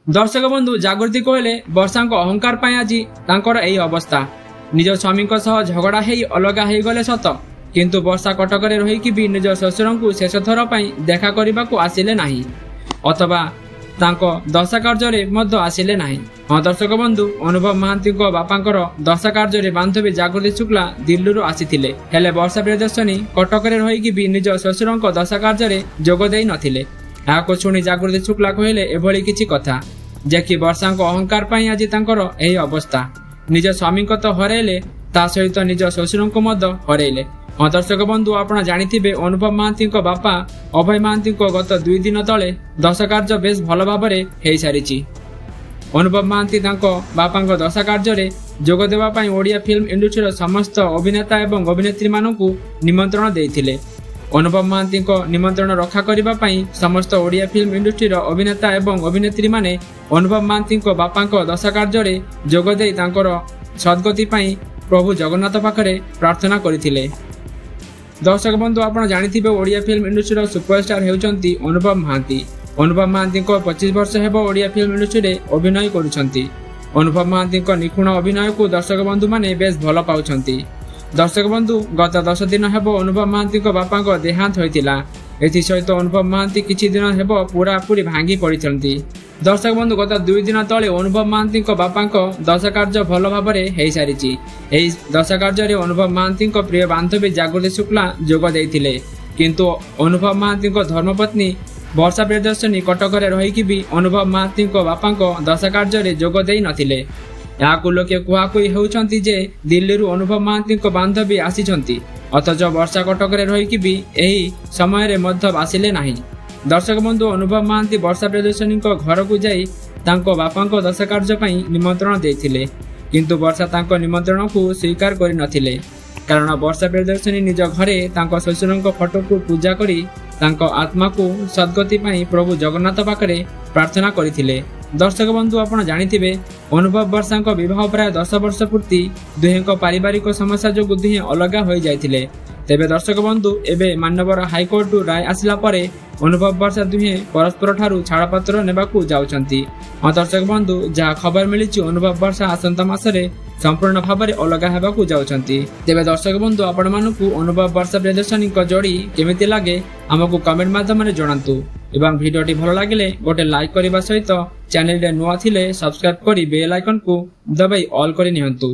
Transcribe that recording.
दर्शक बंधु जागृति कहले वर्षा अहंकार आज एही अवस्था। निज स्वामी झगड़ा हो अलगा हो गले सत, किंतु वर्षा कटक रहीकि भी निज शशुर को शेष थर देखा करने को आसिले नाही अथवा दशा कार्य आसिले नाही। हाँ दर्शक बंधु, अनुभव महांती बापांकर दशा कार्य बांधवी जागृति शुक्ला दिल्ली आसीथिले, हेले वर्षा प्रियदर्शनी कटक रहीकि भी निज शशुर दशा कार्य जोग देई नथिले। याको शुणी जागृति शुक्ला कहले एभली किछि कथा जे कि वर्षा अहंकार आज एही अवस्था। निज स्वामी तो हरैले, ता सहित निज शशुर को हरैले। हाँ दर्शक बंधु, आपड़ जानिथिबे अनुभव महांती बापा अभय महांती गत 2 दिन तले दशा कार्य बेस भल भाव हो सारी। अनुभव महांती बापा दशा कार्य जोग देवा पई ओडिया फिल्म इंडस्ट्री समस्त अभिनेता एवं अभिनेत्री मानकु निमंत्रण देइथिले। अनुभव महांती निमंत्रण रक्षा करने समस्त ओडिया फिल्म इंडस्ट्री अभिनेता एवं अभिनेत्री माने अनुभव महांती बापा दशा कार्य जोग दे सद्गति प्रभु जगन्नाथ पाखरे प्रार्थना करथिले। दर्शक बंधु, आपड़ जानिथिबे ओडिया फिल्म इंडस्ट्री सुपरस्टार हेउचंती अनुभव महांती। अनुभव महांती 25 वर्ष हेबो ओडिया फिल्म इंडस्ट्री अभिनय करुछंती। अनुभव महांती निपुण अभिनय को दर्शक बंधु माने बेस भल पाउछंती। दर्शक बंधु, गत 10 दिन हेबो अनुभव महांती बापा देहांत होइतिला। एथि सहित अनुभव महांती किछि दिन हेबो पूरा पूरी भांगी पड़िछंती। दर्शक बंधु, गत 2 दिन तले अनुभव महांती बापा दशा कार्य भल भाव हो सारी। दशा कार्य अनुभव महांती प्रिय बांधवी जागृति शुक्ला जोग देइथिले, किंतु अनुभव महांती धर्मपत्नी वर्षा प्रियदर्शनी कटक रहीकि भी अनुभव महांती बापा दशा कार्य जोग देई नथिले। याकु लोके कुहाकुई हेउछंती जे दिल्ली अनुभव महांती बांधवी आसीछंती, अथच वर्षा कटक रहीकि भी एही समय आसिले नाही। दर्शक बंधु, अनुभव महांती वर्षा प्रियदर्शनी घर को जाई तांको बापा दशा कार्य निमंत्रण देथिले, किंतु वर्षा तांको निमंत्रण को स्वीकार करि नथिले। कारण वर्षा प्रियदर्शनी निज घरे तांको शशुर फोटो को पूजा करी तांको आत्मा को सद्गति प्रभु जगन्नाथ पाखरे प्रार्थना करथिले। दर्शक बंधु, आपड़ जानिथिबे अनुभव वर्षा विवाह प्राय 10 वर्ष पूर्ति दुहें पारिवारिक समस्या जो दुहे अलगा हो जाइथिले। तेबे दर्शक बंधु, एबे मानवर हाईकोर्ट राय आसिला परे अनुभव वर्षा दुहे परस्पर ठारू छाड़पत्र नेबाकू जाउछंती। हाँ दर्शक बंधु, जहाँ खबर मिली अनुभव वर्षा आसंता मासरे संपूर्ण भाव में अलगा हेबाकू जाउछंती। तेबे दर्शक बंधु, आपण मानकू अनुभव वर्षा प्रियदर्शनी जोड़ी केमिति लागे हमकू कमेंट माध्यम जणांतु एवं भिडियोटी भल लागिले गोटे लाइक करने सहित चैनल नुआ थिले सब्सक्राइब करी बेल आइकन को दबाई ऑल करि नियंतु।